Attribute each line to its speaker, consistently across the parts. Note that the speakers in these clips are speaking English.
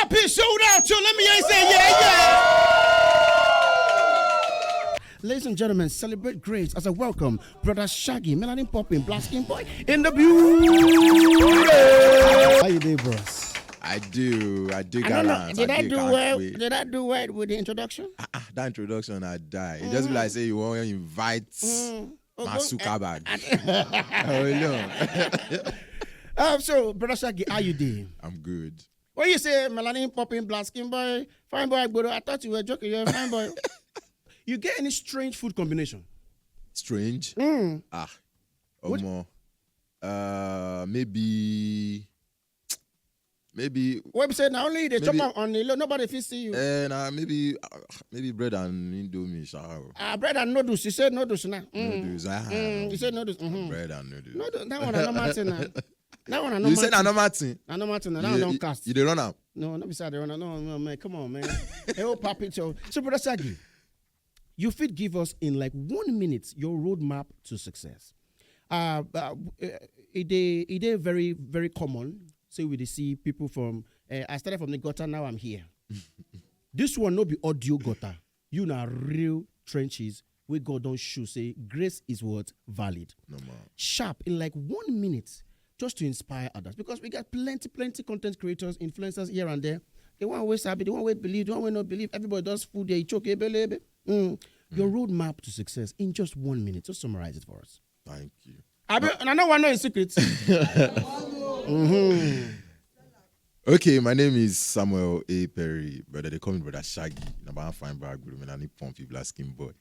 Speaker 1: Papi sold out, so let me hear you say, yeah. Ladies and gentlemen, celebrate grace as I welcome BrodaShaggi, melanin popping, black skin boy in the beauty. How you doing, bros?
Speaker 2: I do
Speaker 1: gallant. Did I do well with the introduction?
Speaker 2: That introduction, I die. It just be like say you want to invite Masuka bag.
Speaker 1: So, BrodaShaggi, how you doing?
Speaker 2: I'm good.
Speaker 1: What you say, melanin popping, black skin boy, fine boy, but I thought you were joking. You're a fine boy. You get any strange food combination?
Speaker 2: Strange? Maybe.
Speaker 1: What we say now? Only they chop up on the low. Nobody feels see you.
Speaker 2: Maybe bread and indomie.
Speaker 1: Bread and noodles. You said noodles now.
Speaker 2: Noodles.
Speaker 1: You said noodles.
Speaker 2: Bread and noodles.
Speaker 1: Noodles. That one I know Martin. That one I know.
Speaker 2: You said I know Martin.
Speaker 1: I know Martin. That one don't cast.
Speaker 2: You dey run out?
Speaker 1: No, not beside the runner. No, man. Come on, man. Hey, oh, Papi. So BrodaShaggi, you fit give us in like 1 minute your roadmap to success. It is very, very common. So we see people from, I started from the gutter, now I'm here. This one no be audio gutter. You know real trenches where God don't show, say grace is what? Valid.
Speaker 2: No more.
Speaker 1: Sharp in like 1 minute just to inspire others. Because we got plenty content creators, influencers here and there. The one way sabi, the one way believe, the one way not believe. Everybody does food there, you choke, Your roadmap to success in just 1 minute. Just summarize it for us.
Speaker 2: Thank you.
Speaker 1: And I know one in secret.
Speaker 2: Okay, my name is Samuel A. Perry, brother. They call me BrodaShaggi. Number one fine bag, and I need pumpy black skin boy.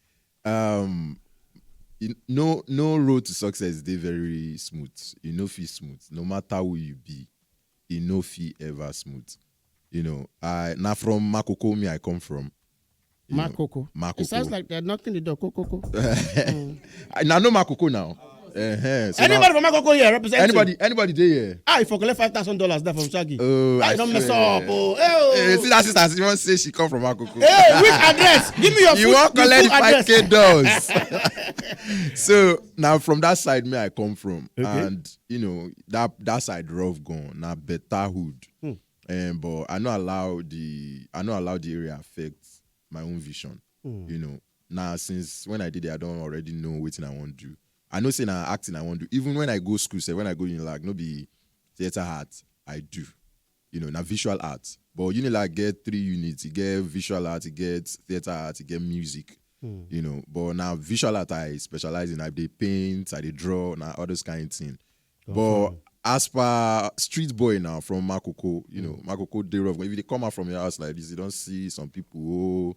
Speaker 2: No road to success. They very smooth. You know, feel smooth. No matter who you be, you know, feel ever smooth. You know, now from Makoko, I come from.
Speaker 1: Makoko.
Speaker 2: Makoko.
Speaker 1: It sounds like they're knocking the door. Coco.
Speaker 2: I know Makoko now. So
Speaker 1: anybody from Makoko here represent
Speaker 2: anybody there here?
Speaker 1: I for collect $5,000 there from Shaggy.
Speaker 2: Oh,
Speaker 1: I don't mess up. Hey,
Speaker 2: see that sister, she wants to say she come from Makoko.
Speaker 1: Hey, which address? Give me your
Speaker 2: you won't collect $5,000. So now from that side, I come from, and you know that side rough gone. Now better hood, but I not allow the area affect my own vision. You know, now since when I did it, I don't already know what I want to do. I know saying acting I want to do. Even when I go school, say when I go in like no be theater art, I do. You know, now visual art. But you know, like get 3 units. You get visual art, you get theater art, you get music. You know, but now visual art I specialize in. I dey paint, I dey draw, now all those kind of thing. But as per street boy now from Makoko, you know, Makoko dey rough. If they come out from your house like this, you don't see some people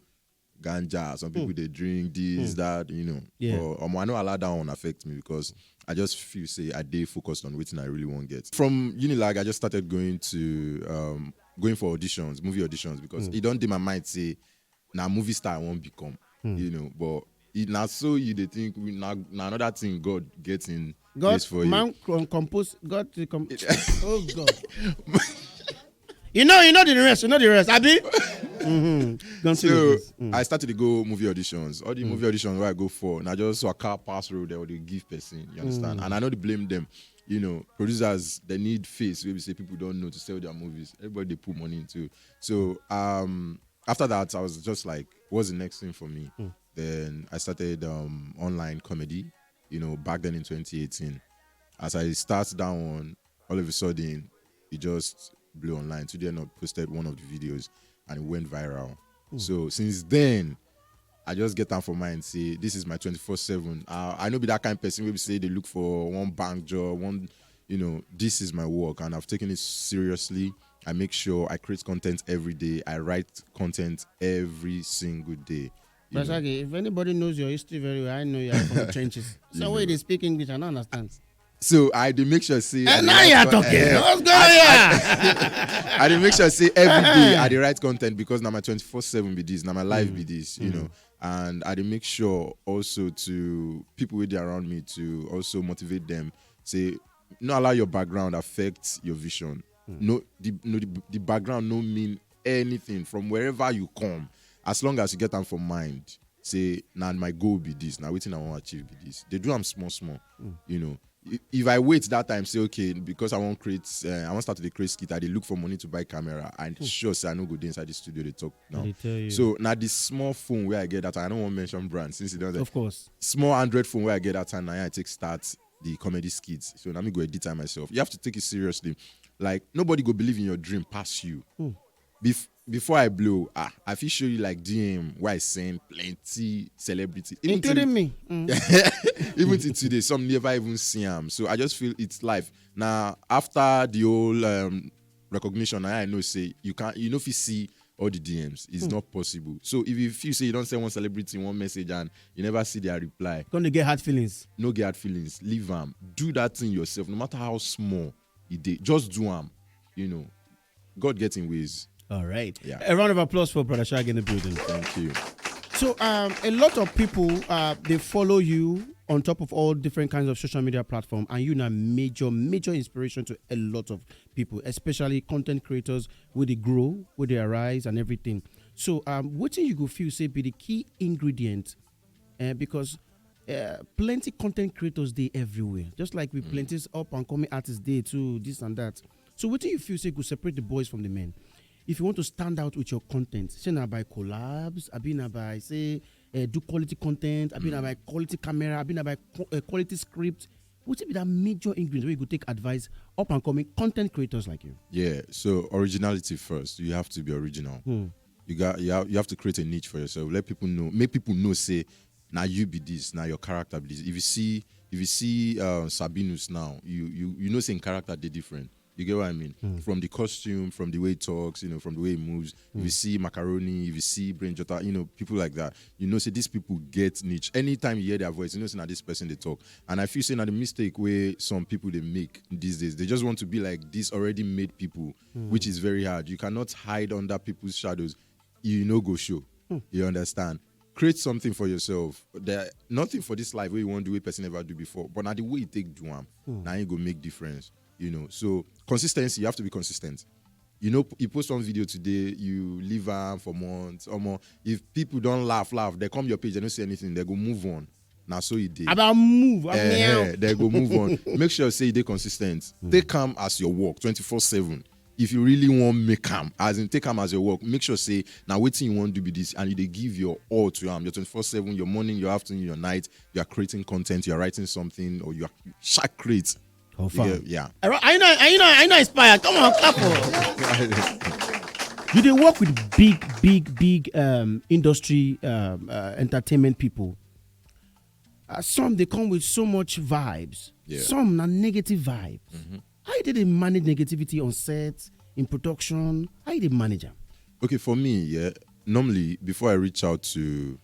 Speaker 2: ganja, some people they drink this, that, you know.
Speaker 1: Yeah.
Speaker 2: But I don't allow that one affect me because I just feel say I dey focused on what I really want to get. From Unilag, I just started going for auditions, movie auditions, because it don't do my mind say now movie star I won't become. You know, but it now so you they think now another thing God gets in place for
Speaker 1: man you. Compose God to oh God. You know the rest. Abi.
Speaker 2: So I started to go movie auditions. All the movie auditions where I go for, and I just saw a car pass road there, or they give person. You understand? And I know they blame them. You know, producers they need face. Where we say people don't know to sell their movies. Everybody they put money into. So after that, I was just like, what's the next thing for me? Then I started online comedy. You know, back then in 2018. As I started that one, all of a sudden, it just blew online. Today I posted one of the videos and it went viral. So since then, I just get down for mine say this is my 24/7. I know be that kind of person where we say they look for one bank job, you know, this is my work and I've taken it seriously. I make sure I create content every day. I write content every single day.
Speaker 1: BrodaShaggi, if anybody knows your history very well, I know you are from the trenches. So when they speak English, I don't understand.
Speaker 2: So I do make sure say.
Speaker 1: And now you are talking. What's going on here?
Speaker 2: I do make sure say every day I do write content because now my 24/7 be this, now my life be this, you know. And I do make sure also to people with around me to also motivate them. Say, not allow your background affect your vision. The background no mean anything from wherever you come. As long as you get them for mind, say, now my goal be this, now waiting I want to achieve be this. They do them small, you know. if I wait that time, say okay, because I want start to create skit, I dey look for money to buy camera, and sure say I no go dey inside the studio they talk now. So now this small phone where I get that, I don't want to mention brand since it doesn't.
Speaker 1: Of course.
Speaker 2: Small Android phone where I get that time, now I take start the comedy skits. So let me go edit time myself. You have to take it seriously. Like nobody go believe in your dream past you. Before I blow, I feel show you like DM where I send plenty celebrity,
Speaker 1: including me.
Speaker 2: Even till today, some never even see them. So I just feel it's life. Now after the whole recognition, I know say you can't. You know if you see all the DMs, it's not possible. So if you feel say you don't send one celebrity one message and you never see their reply,
Speaker 1: gonna get hard feelings.
Speaker 2: No get hard feelings. Leave them. Do that thing yourself, no matter how small it is. Just do them. You know, God gets in ways.
Speaker 1: All right.
Speaker 2: Yeah.
Speaker 1: A round of applause for BrodaShaggi in the building.
Speaker 2: Thank you.
Speaker 1: So a lot of people they follow you on top of all different kinds of social media platforms, and you're a major inspiration to a lot of people, especially content creators where they grow, where they arise and everything. So what do you go feel say be the key ingredient? Because plenty content creators they everywhere. Just like with plenty up and coming artists they too, this and that. So what do you feel say could separate the boys from the men? If you want to stand out with your content, say now by collabs, I been by say do quality content, I been by quality camera, I been by quality script. What would be that major ingredient where you could take advice up and coming content creators like you?
Speaker 2: Yeah. So originality first. You have to be original. You have to create a niche for yourself. Let people know. Make people know. Say now you be this. Now your character be this. If you see Sabinus now, you know saying character they different. You get what I mean? From the costume, from the way he talks, from the way he moves. If you see Macaroni, if you see Brain Jota, people like that. Say these people get niche. Anytime you hear their voice, say now this person they talk. And I feel saying that the mistake where some people they make these days, they just want to be like these already made people, which is very hard. You cannot hide under people's shadows. You go show. You understand? Create something for yourself. There nothing for this life where you want to do what person never do before. But now the way you take do them, now you go make difference. So consistency, you have to be consistent. You post one video today, you leave them for months or more. If people don't laugh, they come your page, they don't say anything, they go move on. Now so you did.
Speaker 1: About move,
Speaker 2: they go move on. Make sure you say they consistent. Take calm as your work 24/7. If you really want make calm, as in take calm as your work, make sure say now waiting you want to be this, and you give your all to your 24/7, your morning, your afternoon, your night. You are creating content, you are writing something, or you are create. Yeah.
Speaker 1: I know inspire. Come on, clap for. You they work with big industry entertainment people. Some they come with so much vibes.
Speaker 2: Yeah.
Speaker 1: Some are negative vibes. How did they manage negativity on set, in production? How did they manage them?
Speaker 2: Okay, for me, normally before I reach out to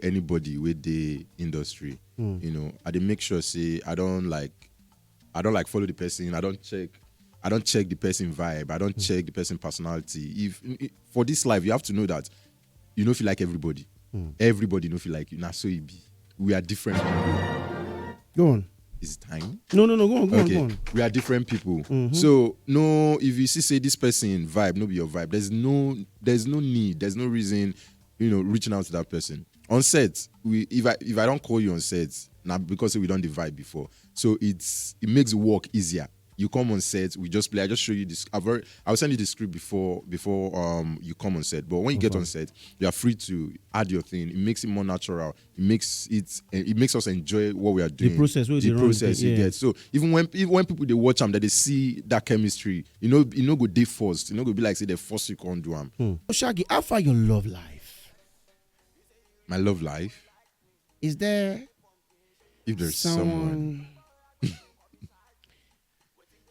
Speaker 2: anybody with the industry, I dey make sure say I don't like follow the person. I don't check the person vibe. I don't check the person personality. If for this life, you have to know that you know if you like everybody. Everybody know if you like you. Now so it be. We are different people.
Speaker 1: Go on.
Speaker 2: Is it time?
Speaker 1: No, go on.
Speaker 2: We are different people. So no, if you say this person vibe, no be your vibe. There's no need. There's no reason, reaching out to that person. On set, if I don't call you on set, now because we don't vibe before. So it makes the work easier. You come on set, we just play. I just show you this. I'll send you the script before you come on set. But when you get on set, you are free to add your thing. It makes it more natural. It makes us enjoy what we are doing.
Speaker 1: The process
Speaker 2: you get. So even when people they watch them, that they see that chemistry, go day first. Go be like say they force you can't do them.
Speaker 1: Shaggy, how far your love life?
Speaker 2: My love life.
Speaker 1: Is there?
Speaker 2: If there's someone.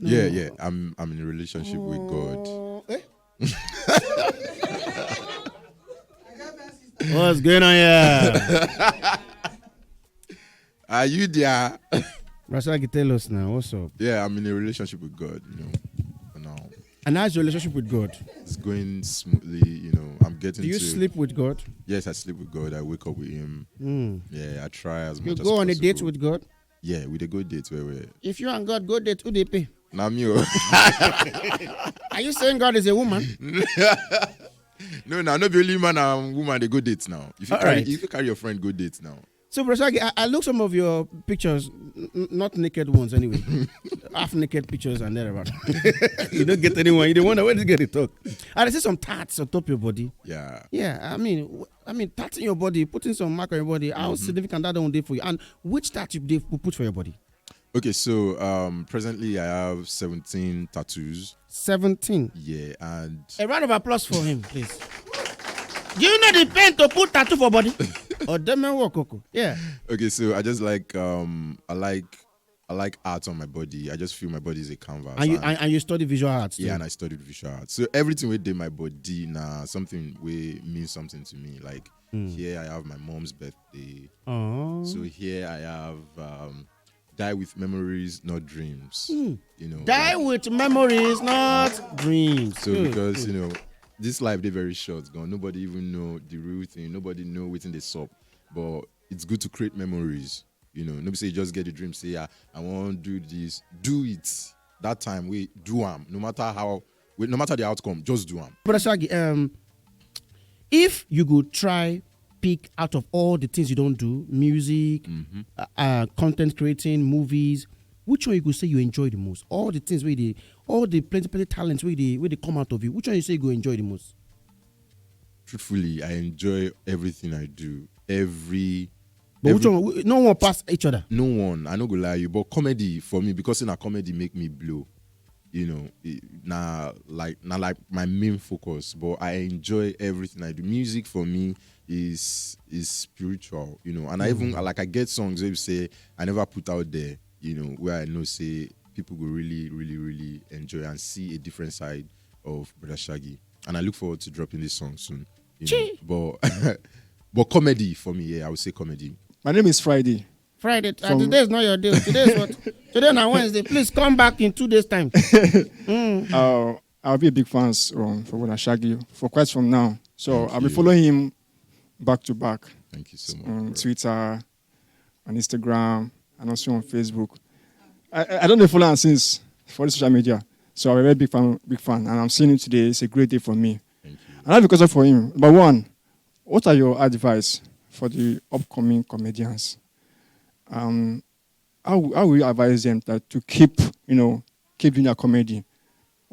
Speaker 1: No.
Speaker 2: Yeah. I'm in a relationship with God.
Speaker 1: What's going on here?
Speaker 2: Are you there?
Speaker 1: BrodaShaggi, tell us now. What's up?
Speaker 2: Yeah, I'm in a relationship with God. For now.
Speaker 1: And how's your relationship with God?
Speaker 2: It's going smoothly. I'm getting.
Speaker 1: Do you sleep with God?
Speaker 2: Yes, I sleep with God. I wake up with Him. Yeah, I try as much as possible.
Speaker 1: You go on a date with God?
Speaker 2: Yeah, with a good date where we.
Speaker 1: If you and God go date, who they pay?
Speaker 2: Not me.
Speaker 1: Are you saying God is a woman?
Speaker 2: No, not be only man and woman they go dates now. If you carry your friend, go dates now.
Speaker 1: So, BrodaShaggi, I look some of your pictures, not naked ones anyway, half naked pictures and thereabout. You don't get anyone. You don't wonder where to get it talk. And I see some tats on top of your body.
Speaker 2: Yeah.
Speaker 1: Yeah, I mean, tats in your body, putting some mark on your body. How significant that one day for you? And which tat you put for your body?
Speaker 2: Okay, so presently I have 17 tattoos.
Speaker 1: 17.
Speaker 2: Yeah, and
Speaker 1: A round of applause for him, please. Do you know the pain to put tattoo for body? Or Coco? Yeah.
Speaker 2: Okay, so I just like I like art on my body. I just feel my body is a canvas.
Speaker 1: And you study visual arts too?
Speaker 2: Yeah, and I studied visual arts. So everything within my body something will mean something to me. Like here I have my mom's birthday.
Speaker 1: Oh.
Speaker 2: So here I have die with memories, not dreams. You know.
Speaker 1: Die with memories, not dreams.
Speaker 2: So because this life they very short gone. Nobody even know the real thing. Nobody know within the sub. But it's good to create memories. Nobody say just get the dream. Say I want to do this. Do it. That time we do them. No matter the outcome, just do them.
Speaker 1: BrodaShaggi, if you could try pick out of all the things you don't do, music, content creating, movies, which one you could say you enjoy the most? All the things all the plenty talents where they come out of you, which one you say you go enjoy the most?
Speaker 2: Truthfully, I enjoy everything I do.
Speaker 1: But which one? No one pass each other.
Speaker 2: No one. I no go lie you, but comedy for me, because in a comedy make me blow. Like my main focus. But I enjoy everything I do. Music for me is spiritual, and I get songs where you say I never put out there, where I know say people will really, really, really enjoy and see a different side of BrodaShaggi. And I look forward to dropping this song soon. But comedy for me, yeah, I would say comedy.
Speaker 3: My name is Friday.
Speaker 1: Today is not your day. Today is what? Today on Wednesday. Please come back in 2 days' time.
Speaker 3: I'll be a big fan for BrodaShaggi for quite some now. So I'll be following him back to back.
Speaker 2: Thank you so much.
Speaker 3: On Twitter, on Instagram, and also on Facebook. I don't know follow him since for the social media. So I'm a very big fan, and I'm seeing him today. It's a great day for me.
Speaker 2: Thank you.
Speaker 3: And I have a question for him. Number one, what are your advice for the upcoming comedians? How will you advise them to keep doing their comedy?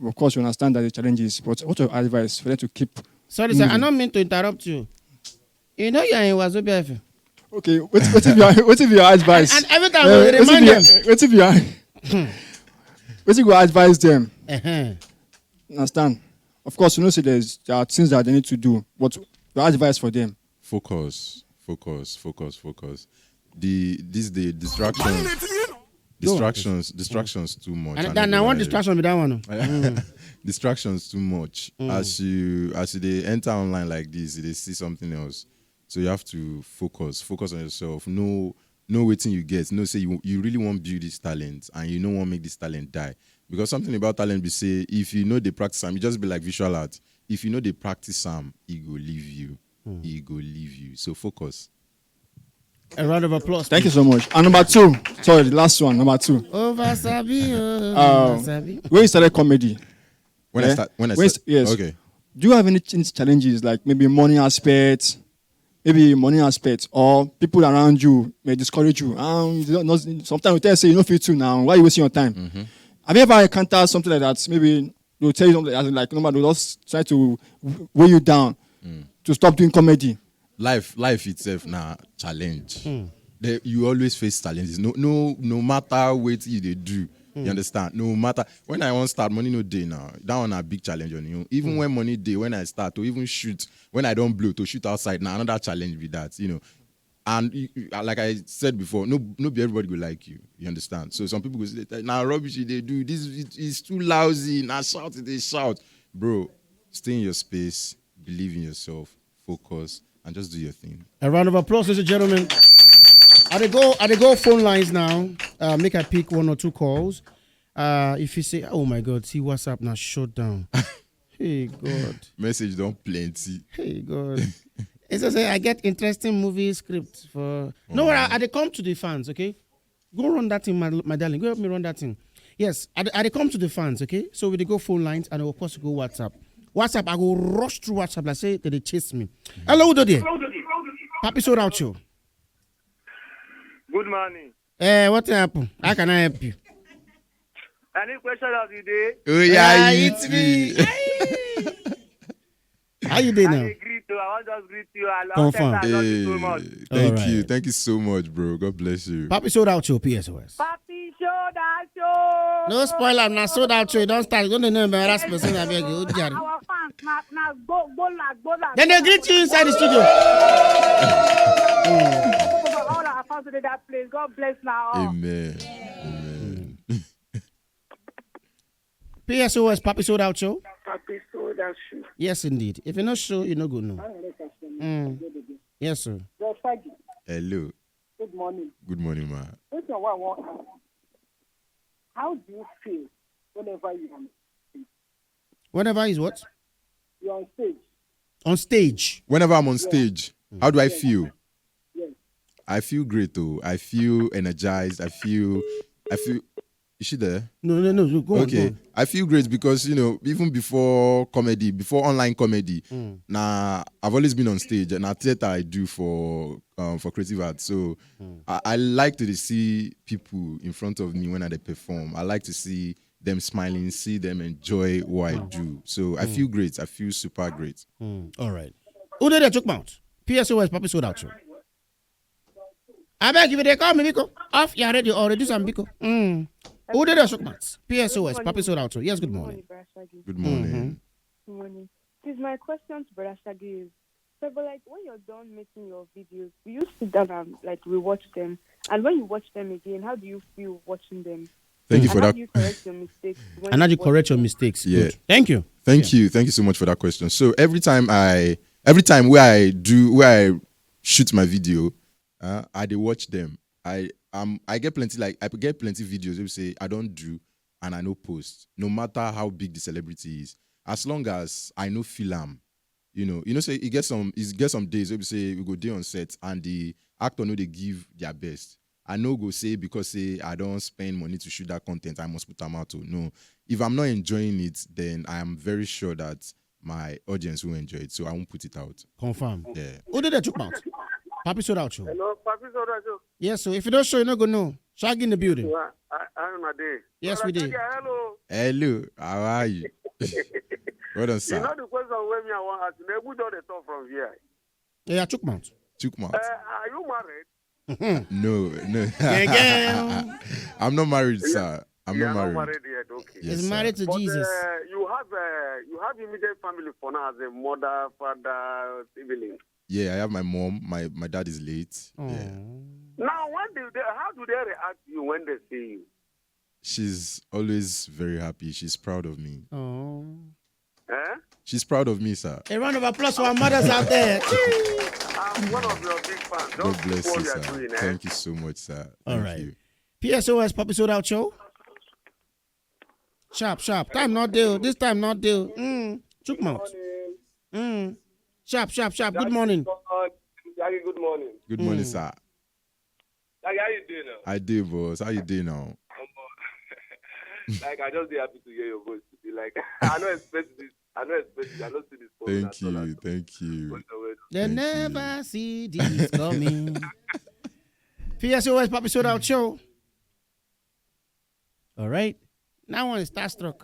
Speaker 3: Of course, you understand that the challenges, but what's your advice for them to keep?
Speaker 1: Sorry, sir, I don't mean to interrupt you. You know you're in Wazobia FM.
Speaker 3: Okay, what if your advice?
Speaker 1: And every time we remind them.
Speaker 3: What if you advise them?
Speaker 1: Uh-huh.
Speaker 3: Understand? Of course, there are things that they need to do, but your advice for them?
Speaker 2: Focus. The distractions too much.
Speaker 1: And I want distraction with that one.
Speaker 2: Distractions too much. As you they enter online like this, they see something else. So you have to focus on yourself. Know what you get. Say you really want to build this talent, and you don't want to make this talent die. Because something about talent, we say if you know they practice them, you just be like visual art. If you know they practice them, it will leave you. It will leave you. So focus.
Speaker 1: A round of applause.
Speaker 3: Thank you so much. And number two, sorry, the last one, number two.
Speaker 1: Over Sabi.
Speaker 3: When you started comedy?
Speaker 2: When I started?
Speaker 3: Yes.
Speaker 2: Okay.
Speaker 3: Do you have any challenges, like maybe money aspects, or people around you may discourage you? Sometimes we tell you, say, you don't feel too now. Why are you wasting your time?
Speaker 2: Mm-hmm.
Speaker 3: Have you ever encountered something like that? Maybe they'll tell you something like, no matter, they'll just try to weigh you down to stop doing comedy.
Speaker 2: Life itself now challenge. You always face challenges. No matter what you do. You understand? No matter when I want to start, money no day now. That one a big challenge on you. Even when money day, when I start to even shoot, when I don't blow to shoot outside, now another challenge with that. And like I said before, no be everybody will like you. You understand? So some people will say, now rubbish they do this is too lousy. Now shout they shout, bro. Stay in your space, believe in yourself, focus, and just do your thing.
Speaker 1: A round of applause, ladies and gentlemen. I go phone lines now. Make I pick 1 or 2 calls. If you say, oh my God, see WhatsApp now shut down. Hey God.
Speaker 2: Message don't plenty.
Speaker 1: Hey God. It's just I get interesting movie script for. No, I come to the fans, okay? Go run that thing, my darling. Go help me run that thing. Yes, I come to the fans, okay? So we go phone lines and of course go WhatsApp. WhatsApp, I go rush through WhatsApp. Like say that they chase me. Hello, there. Papi sold out you.
Speaker 4: Good morning.
Speaker 1: What happened? How can I help you?
Speaker 4: Any question of the day?
Speaker 2: Oh yeah,
Speaker 1: it's me. How you doing now?
Speaker 4: I want to greet you. I love
Speaker 1: Confirm.
Speaker 4: I love you so much.
Speaker 2: Thank you so much, bro. God bless you.
Speaker 1: Papi sold out your PSOS.
Speaker 4: Papi show that show.
Speaker 1: No spoiler, I'm not sold out your. Don't start. Don't know embarrass person. I beg you.
Speaker 4: Our fans, now go.
Speaker 1: Then they greet you inside the studio.
Speaker 4: All our fans today that place. God bless now.
Speaker 2: Amen.
Speaker 1: PSOS, Papi sold out show.
Speaker 4: Papi show that show.
Speaker 1: Yes, indeed. If you're not sure, you're not good no. Yes, sir.
Speaker 4: BrodaShaggi.
Speaker 2: Hello.
Speaker 4: Good morning.
Speaker 2: Good morning, ma.
Speaker 4: This is what I want to ask. How do you feel whenever you are on stage?
Speaker 1: Whenever is what?
Speaker 4: You're on stage.
Speaker 1: On stage.
Speaker 2: Whenever I'm on stage, how do I feel?
Speaker 4: Yes.
Speaker 2: I feel great though. I feel energized. I feel. Is she there?
Speaker 1: No. Go
Speaker 2: okay.
Speaker 1: on.
Speaker 2: I feel great because even before comedy, before online comedy, I've always been on stage and at theater I do for creative art. So I like to see people in front of me when I perform. I like to see them smiling, see them enjoy what I do. So I feel great. I feel super great.
Speaker 1: All right. Who did they talk about? PSOS, Papi sold out show. I beg you, they call me Biko. Off, you already do some Biko. Who did they talk about? PSOS, Papi sold out show. Yes, good morning.
Speaker 2: Good morning.
Speaker 5: Good morning. Please, my question to BrodaShaggi is, so, but like when you're done making your videos, do you sit down and like rewatch them? And when you watch them again, how do you feel watching them?
Speaker 2: Thank you for that.
Speaker 5: How do you correct your mistakes?
Speaker 1: And how do you correct your mistakes?
Speaker 2: Yeah.
Speaker 1: Good. Thank you.
Speaker 2: Thank you so much for that question. So every time where I shoot my video, I dey watch them. I get plenty videos wey say I don't do and I no post, no matter how big the celebrity is. As long as I no feel am, say it get some days where we say we go day on set and the actor know they give their best. I no go say because say I don't spend money to shoot that content, I must put them out. No, if I'm not enjoying it, then I am very sure that my audience will enjoy it. So I won't put it out.
Speaker 1: Confirm.
Speaker 2: Yeah.
Speaker 1: Who did they talk about? Papi sold out show.
Speaker 4: Hello, Papi show that show.
Speaker 1: Yes, so if you don't show, you're not going to know. Shaggy in the building.
Speaker 4: I'm a day.
Speaker 1: Yes, we did.
Speaker 2: Hello, how are you? Well done, sir.
Speaker 4: You know the question when me I want to ask you, who don't they talk from here?
Speaker 1: Yeah, I took mount.
Speaker 4: Are you married?
Speaker 2: No. I'm not married, sir. I'm not married.
Speaker 4: Not married yet, okay.
Speaker 2: Yes,
Speaker 1: He's married to
Speaker 4: But,
Speaker 1: Jesus.
Speaker 4: You have immediate family for now as a mother, father, sibling.
Speaker 2: Yeah, I have my mom. My dad is late. Yeah.
Speaker 4: Now, how do they react to you when they see you?
Speaker 2: She's always very happy. She's proud of me.
Speaker 1: Oh.
Speaker 2: She's proud of me, sir.
Speaker 1: A round of applause for our mothers out there.
Speaker 4: I'm one of your big fans.
Speaker 2: God bless you, sir.
Speaker 4: Doing,
Speaker 2: Thank you so much, sir.
Speaker 1: All
Speaker 2: Thank
Speaker 1: right.
Speaker 2: you.
Speaker 1: PSOS, Papi sold out show. Sharp. Time not deal. This time not deal. Chook mouth. Sharp. Good morning.
Speaker 4: Good morning.
Speaker 2: Good morning, sir.
Speaker 4: How you doing now?
Speaker 2: I do, boss. How you doing now?
Speaker 4: I just be happy to hear your voice. To be like, I don't expect this. I don't see this.
Speaker 2: Thank you.
Speaker 1: They never see this coming. PSOS, Papi sold out show. All right. Now one is starstruck.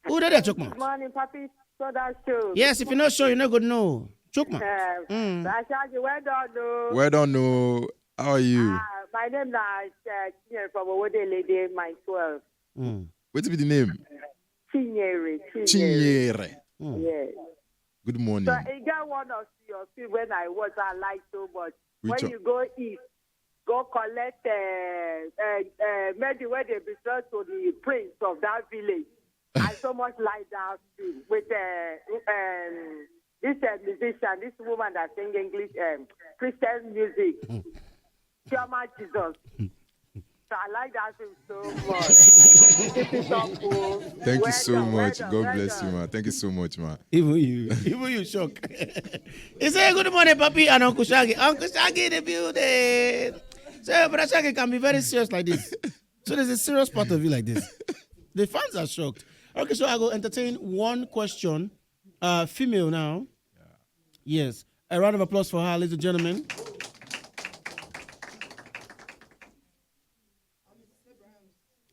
Speaker 1: Who did that choke mouth?
Speaker 5: Good morning, Papi sold out show.
Speaker 1: Yes, if you're not sure, you're not good to know. Choke mouth.
Speaker 5: BrodaShaggi, well done, though.
Speaker 2: Well done, no. How are you?
Speaker 5: My name is from Owode Lady, my 12.
Speaker 2: What's be the name?
Speaker 5: Chinyere. Yes.
Speaker 2: Good morning.
Speaker 5: So I got one of your film when I like so much.
Speaker 2: Which
Speaker 5: when you go east, go collect maybe where they belong to the prince of that village. I so much like that film with this musician, this woman that sing English Christian music. Chioma Jesus. So I like that film so much. This is so cool.
Speaker 2: Thank you so much. God bless you, man. Thank you so much, man.
Speaker 1: Even you shock. He said, good morning, Papi and Uncle Shaggy. Uncle Shaggy in the building. So, BrodaShaggi can be very serious like this. So there's a serious part of you like this. The fans are shocked. Okay, so I go entertain one question. Female now. Yes. A round of applause for her, ladies and gentlemen.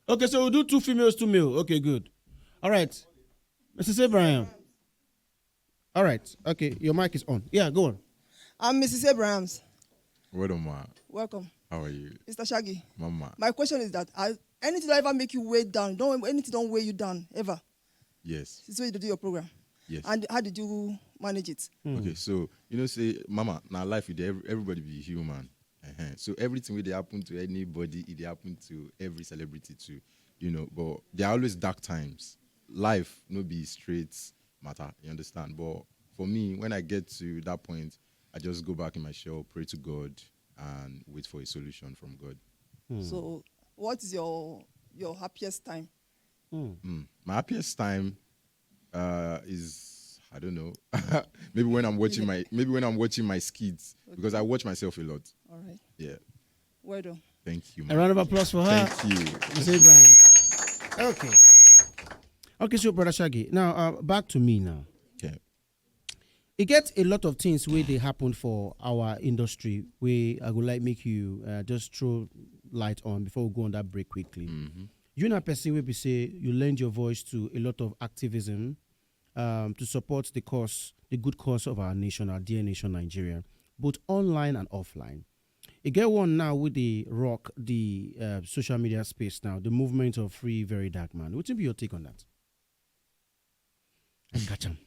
Speaker 1: Okay, so we'll do 2 females, 2 male. Okay, good. All right. Mrs. Abraham. All right. Okay, your mic is on. Yeah, go on.
Speaker 6: I'm Mrs. Abrahams.
Speaker 2: What am I?
Speaker 6: Welcome.
Speaker 2: How are you?
Speaker 6: Mr. Shaggy.
Speaker 2: Mama.
Speaker 6: My question is that anything that ever make you weigh down, anything don't weigh you down, ever.
Speaker 2: Yes.
Speaker 6: Since when you do your program.
Speaker 2: Yes.
Speaker 6: And how did you manage it?
Speaker 2: Okay, so say, Mama, now life with everybody be human. So everything will happen to anybody, it happen to every celebrity too. But there are always dark times. Life no be straight matter, you understand? But for me, when I get to that point, I just go back in my shell, pray to God, and wait for a solution from God.
Speaker 6: So what is your happiest time?
Speaker 2: My happiest time is, I don't know, maybe when I'm watching my skits, because I watch myself a lot.
Speaker 6: All right.
Speaker 2: Yeah.
Speaker 6: Well done.
Speaker 2: Thank you.
Speaker 1: A round of applause for her.
Speaker 2: Thank you.
Speaker 1: Mrs. Abraham. Okay. Okay, so Brother Shaggy. Now, back to me now.
Speaker 2: Okay.
Speaker 1: It gets a lot of things where they happen for our industry where I would like make you just throw light on before we go on that break quickly. You know, person will be say you lend your voice to a lot of activism to support the good cause of our nation, our dear nation, Nigeria, both online and offline. You get one now with the rock, the social media space now, the movement of Free Very Dark Man. What would be your take on that? I catch him.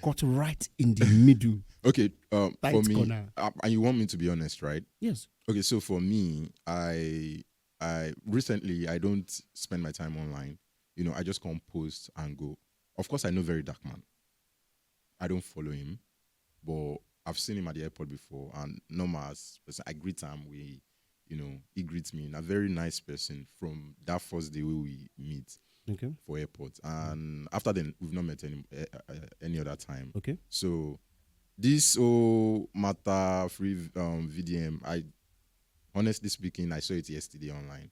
Speaker 1: Got right in the middle.
Speaker 2: Okay, for me,
Speaker 1: corner.
Speaker 2: And you want me to be honest, right?
Speaker 1: Yes.
Speaker 2: Okay, so for me, I recently I don't spend my time online. I just come post and go. Of course, I know Very Dark Man. I don't follow him, but I've seen him at the airport before, and normal as person, I greet him. He greets me. A very nice person from that first day we meet.
Speaker 1: Okay.
Speaker 2: For airport, and after then we've not met any other time.
Speaker 1: Okay.
Speaker 2: So this matter free VDM, I honestly speaking, I saw it yesterday online.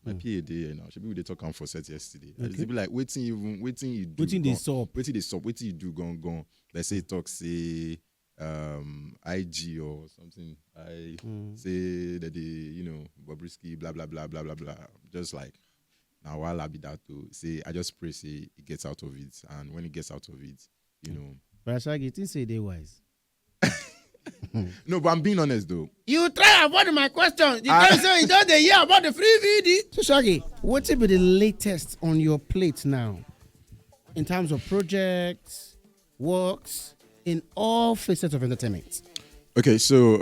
Speaker 2: My PA day, should be they talk on for set yesterday.
Speaker 1: Okay.
Speaker 2: They be like waiting you do, waiting you do gone. Let's say talk say IG or something. I say that Bobrisky blah blah blah blah blah blah. Just like. Now, while I be that to say, I just pray, say, it gets out of it. And when it gets out of it,
Speaker 1: But Shaggy, you say they wise.
Speaker 2: No, but I'm being honest, though.
Speaker 1: You try avoid my question. You can't say you don't hear about the free video. So, Shaggy, what will be the latest on your plate now? In terms of projects, works, in all facets of entertainment?
Speaker 2: Okay, so,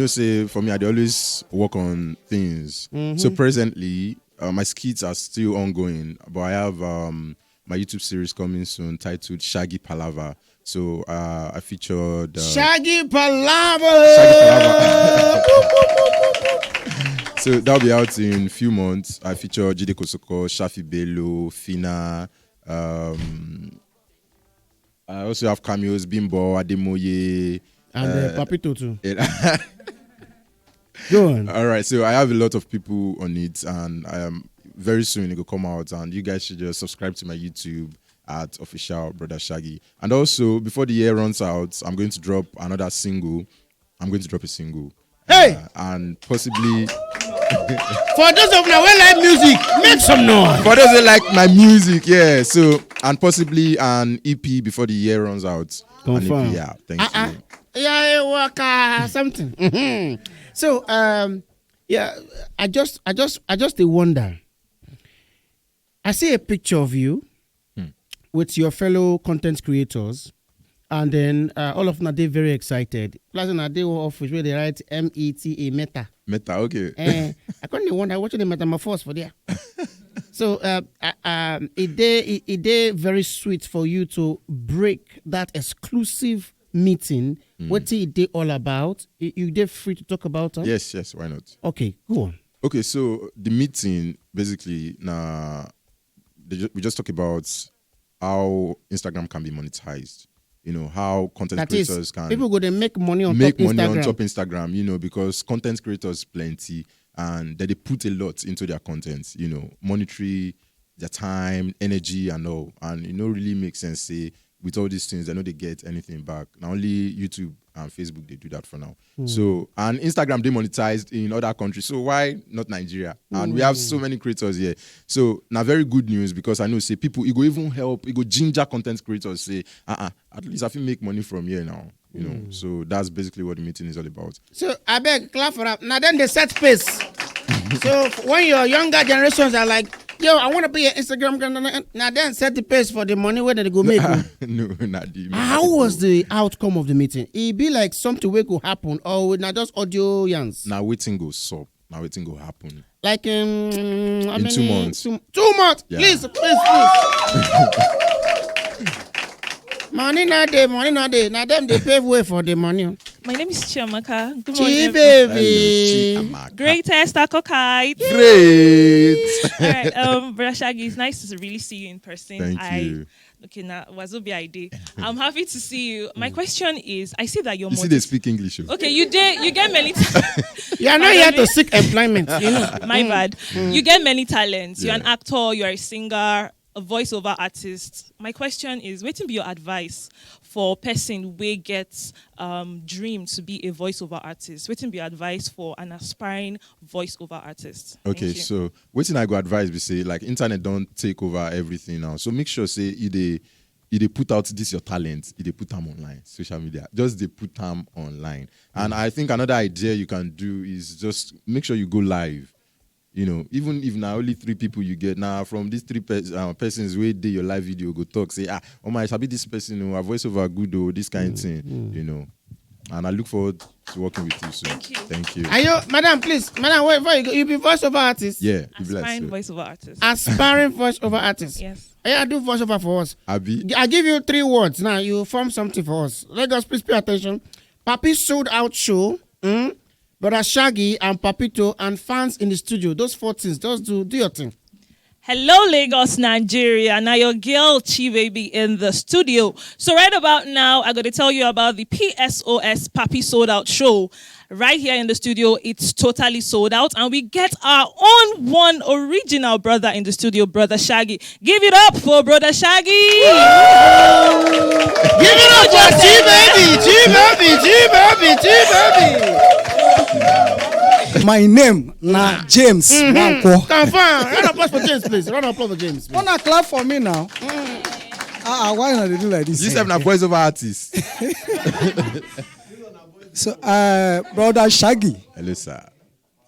Speaker 2: say, for me, I always work on things. So, presently, my skits are still ongoing, but I have my YouTube series coming soon titled Shaggy Palava. So I featured
Speaker 1: Shaggy Palava.
Speaker 2: So that'll be out in a few months. I featured Jide Kosoko, Shafi Bello, Fina. I also have cameos Bimbo, Ademoye,
Speaker 1: and Papito too. Go on.
Speaker 2: All right, so I have a lot of people on it, and very soon it will come out, and you guys should just subscribe to my YouTube at official BrodaShaggi. And also, before the year runs out, I'm going to drop another single. I'm going to drop a single.
Speaker 1: Hey!
Speaker 2: And possibly...
Speaker 1: For those of you who like music, make some noise.
Speaker 2: For those who like my music, yeah. So, and possibly an EP before the year runs out.
Speaker 1: Confirm.
Speaker 2: EP, yeah, thank you.
Speaker 1: Yeah, work something. So, yeah, I just wonder. I see a picture of you with your fellow content creators, and then all of them they're very excited. Plus, in a day office where they write META Meta.
Speaker 2: Meta, okay.
Speaker 1: I couldn't wonder watching the metamorphose for there. So, it very sweet for you to break that exclusive meeting. What's it all about? You did free to talk about it?
Speaker 2: Yes, why not?
Speaker 1: Okay, go on.
Speaker 2: Okay, so the meeting basically we just talk about how Instagram can be monetized. How content creators can
Speaker 1: people go to make money on top
Speaker 2: Instagram, because content creators plenty and that they put a lot into their content, monetary, their time, energy and all. And really makes sense say with all these things, they know they get anything back. Now only YouTube and Facebook, they do that for now. So, and Instagram, they monetized in other countries. So why not Nigeria? And we have so many creators here. So now very good news, because I know say people, it go even help, it go ginger content creators say, at least I feel make money from here now. You know, so that's basically what the meeting is all about.
Speaker 1: So I beg, clap for that. Now then they set pace. So when your younger generations are like, yo, I want to be an Instagram, now then set the pace for the money where they go make.
Speaker 2: No, not the.
Speaker 1: How was the outcome of the meeting? It be like something wey could happen, or not just audio yans?
Speaker 2: Now waiting go sup. Now waiting go happen.
Speaker 1: Like
Speaker 2: In 2 months.
Speaker 1: 2 months. Yeah. Please. Money not there. Now them they pave way for the money.
Speaker 7: My name is Chiamaka. Good
Speaker 1: Chi
Speaker 7: morning.
Speaker 1: baby.
Speaker 7: Greatest Taco Kite.
Speaker 2: Great.
Speaker 7: All right, BrodaShaggi, it's nice to really see you in person.
Speaker 2: Thank you.
Speaker 7: Okay, now Wazobi ID. I'm happy to see you. My question is, I see that you're
Speaker 2: You see, they speak English.
Speaker 7: Okay, you get many.
Speaker 1: You are not here to seek employment. You know.
Speaker 7: My bad. You get many talents. You're an
Speaker 2: Yeah.
Speaker 7: actor. You're a singer, a voiceover artist. My question is, what will be your advice for person who gets dream to be a voiceover artist? What will be your advice for an aspiring voiceover artist?
Speaker 2: Okay, so what thing I go advise we say, like internet don't take over everything now. So make sure say you they put out this your talent, you they put them online, social media. Just they put them online. And I think another idea you can do is just make sure you go live. You know, even if now only 3 people you get now from these 3 persons where they your live video go talk, say, oh my, shall be this person who a voiceover good or this kind of thing, you know. And I look forward to working with you soon. Thank you.
Speaker 1: Are you, madam, please, madam, wait, before you go, you be voiceover artist?
Speaker 2: Yeah,
Speaker 7: aspiring voiceover artist.
Speaker 1: Aspiring voiceover artist.
Speaker 7: Yes.
Speaker 1: Yeah, do voiceover for us.
Speaker 2: Abi?
Speaker 1: I give you 3 words now. You form something for us. Let us please pay attention. Papi sold out show. BrodaShaggi and Papito and fans in the studio. Those 4 things. Just do your thing.
Speaker 7: Hello, Lagos, Nigeria. Now your girl Chi Baby in the studio. So right about now, I'm going to tell you about the PSOS Papi Sold Out show. Right here in the studio, it's totally sold out. And we get our own one original brother in the studio, BrodaShaggi. Give it up for BrodaShaggi.
Speaker 1: Give it up for G-Baby.
Speaker 8: My name na James Wanko.
Speaker 1: Confirm. Round of applause for James, please. Round of applause for James. Please.
Speaker 8: Wanna clap for me now? Why not they do like this?
Speaker 2: You have a voiceover artist.
Speaker 8: So, BrodaShaggi,
Speaker 2: Hello, sir.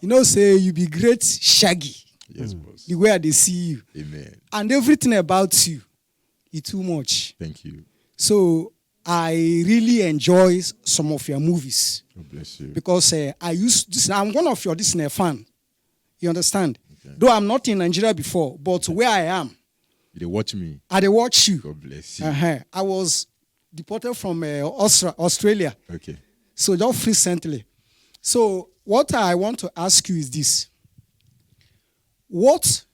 Speaker 8: you know, say you be great Shaggy.
Speaker 2: Yes, boss.
Speaker 8: The way they see you.
Speaker 2: Amen.
Speaker 8: And everything about you is too much.
Speaker 2: Thank you.
Speaker 8: So, I really enjoy some of your movies.
Speaker 2: God bless you.
Speaker 8: Because I'm one of your Disney fan. You understand? Okay. Though I'm not in Nigeria before, but where I am,
Speaker 2: They watch me.
Speaker 8: I watch you.
Speaker 2: God bless you.
Speaker 8: I was deported from Australia.
Speaker 2: Okay.
Speaker 8: So just recently. So what I want to ask you is this. What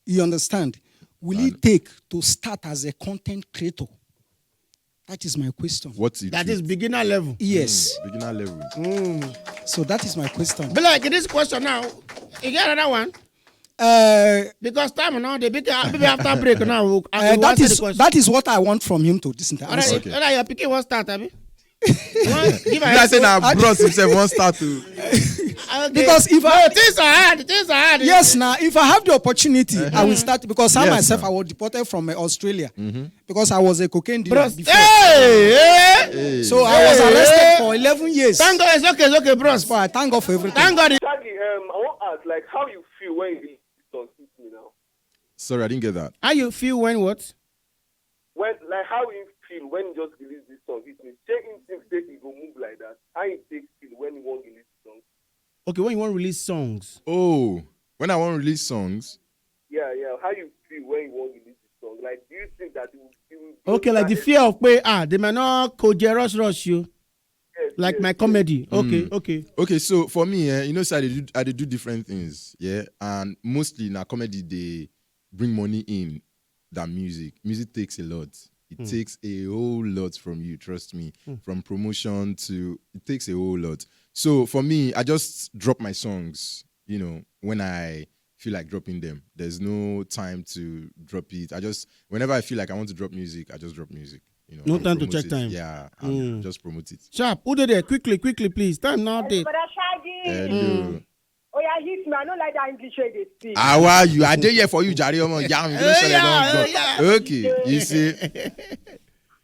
Speaker 8: you understand will it take to start as a content creator? That is my question.
Speaker 2: What's it?
Speaker 1: That is beginner level.
Speaker 8: Yes.
Speaker 2: Beginner level.
Speaker 8: So that is my question.
Speaker 1: But like this question now, you get another one? Because time now, maybe after break now.
Speaker 8: That is what I want from him to listen to.
Speaker 1: Okay. You're picking one start, Abi.
Speaker 2: I say now, bros himself won't start to.
Speaker 8: Because if
Speaker 1: things are hard.
Speaker 8: Yes, now if I have the opportunity, I will start. Because I myself, I was deported from Australia because I was a cocaine dealer before. So I was arrested for 11 years.
Speaker 1: Thank God, it's okay, bros.
Speaker 8: But I thank God for everything.
Speaker 1: Thank God.
Speaker 9: Shaggy, I want to ask, like, how you feel when you read this song now?
Speaker 2: Sorry, I didn't get that.
Speaker 1: How you feel when what?
Speaker 9: When, like, how you feel when you just release this song? It means taking things it will move like that. How you take feel when you want to release the song?
Speaker 1: Okay, when you want to release songs.
Speaker 2: Oh, when I want to release songs.
Speaker 9: Yeah. How you feel when you want to release the song? Like, do you think that it will
Speaker 1: okay, like the fear of they might not rush you.
Speaker 9: Yes,
Speaker 1: like my comedy. Okay.
Speaker 2: So for me, you know, so I do different things, yeah, and mostly in a comedy they bring money in than music. Music takes a lot. It takes a whole lot from you, trust me. From promotion to it takes a whole lot. So for me, I just drop my songs, you know, when I feel like dropping them. There's no time to drop it. Whenever I feel like I want to drop music, I just drop music. You know,
Speaker 1: no time to check time.
Speaker 2: Yeah, I'll just promote it.
Speaker 1: Sharp, who did it? Quickly, please. Time now, date.
Speaker 5: BrodaShaggi.
Speaker 2: Hello.
Speaker 5: Oh yeah, hit me. I don't like that English way they speak.
Speaker 2: How are you? I did here for you, Jari. Okay, you see.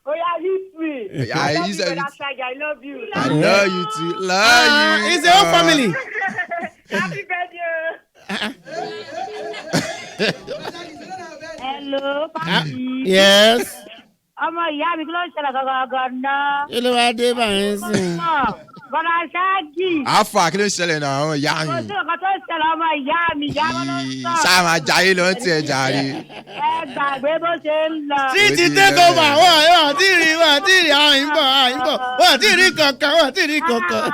Speaker 5: Oh yeah, hit me.
Speaker 2: Yeah,
Speaker 5: BrodaShaggi, I love you.
Speaker 2: I love you too. Love you.
Speaker 1: It's the whole family.
Speaker 5: Happy birthday. Hello, Papi.
Speaker 1: Yes.
Speaker 5: Ọmọ ìyá mi kí ló ń ṣẹlẹ̀ gangan náà?
Speaker 1: Kí ló wá dé báyìí sí?
Speaker 5: BrodaShaggi.
Speaker 2: Àfà kí ló ń ṣẹlẹ̀ náà àwọn ìyá mi?
Speaker 5: Kò sí nǹkan tó ń ṣẹlẹ̀ ọmọ ìyá mi. Ìyá wọn ló ń sọ.
Speaker 2: Ṣáà máa jayé lọ sí ẹ jàre.
Speaker 5: Ẹ gbàgbé bó ṣe ń lọ.
Speaker 1: Títí take over wọ́n ti rí àwọn ìbọ̀ wọ́n ti rí kankan.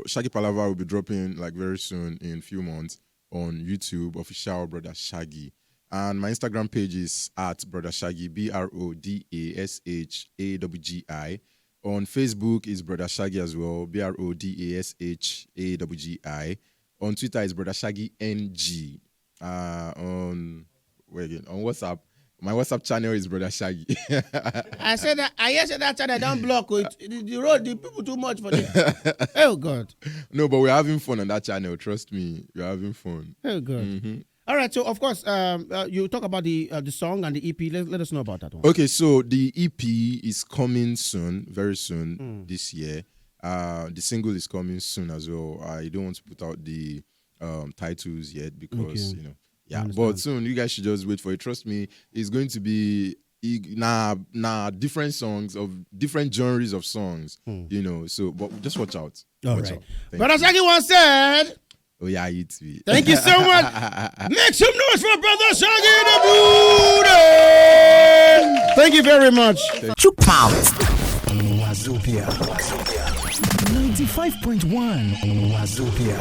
Speaker 2: Shaggy Palava will be dropping like very soon in a few months on YouTube, official BrodaShaggi. And my Instagram page is at BrodaShaggi, BrodaShaggi. On Facebook is BrodaShaggi as well, BrodaShaggi. On Twitter is BrodaShaggi NG. On WhatsApp, my WhatsApp channel is BrodaShaggi.
Speaker 1: I said that channel don't block it. The road, the people too much for them. Oh God.
Speaker 2: No, but we're having fun on that channel. Trust me, we're having fun.
Speaker 1: Oh God. All right, so of course, you talk about the song and the EP. Let us know about that one.
Speaker 2: Okay, so the EP is coming soon, very soon this year. The single is coming soon as well. I don't want to put out the titles yet because but soon you guys should just wait for it. Trust me, it's going to be different songs of different genres of songs. So but just watch out.
Speaker 1: All right. BrodaShaggi once said.
Speaker 2: Oh yeah, it's me.
Speaker 1: Thank you so much. Make some noise for BrodaShaggi the Buddha. Thank you very much.
Speaker 10: Chook Pout. Wazobia. 95.1 Wazobia.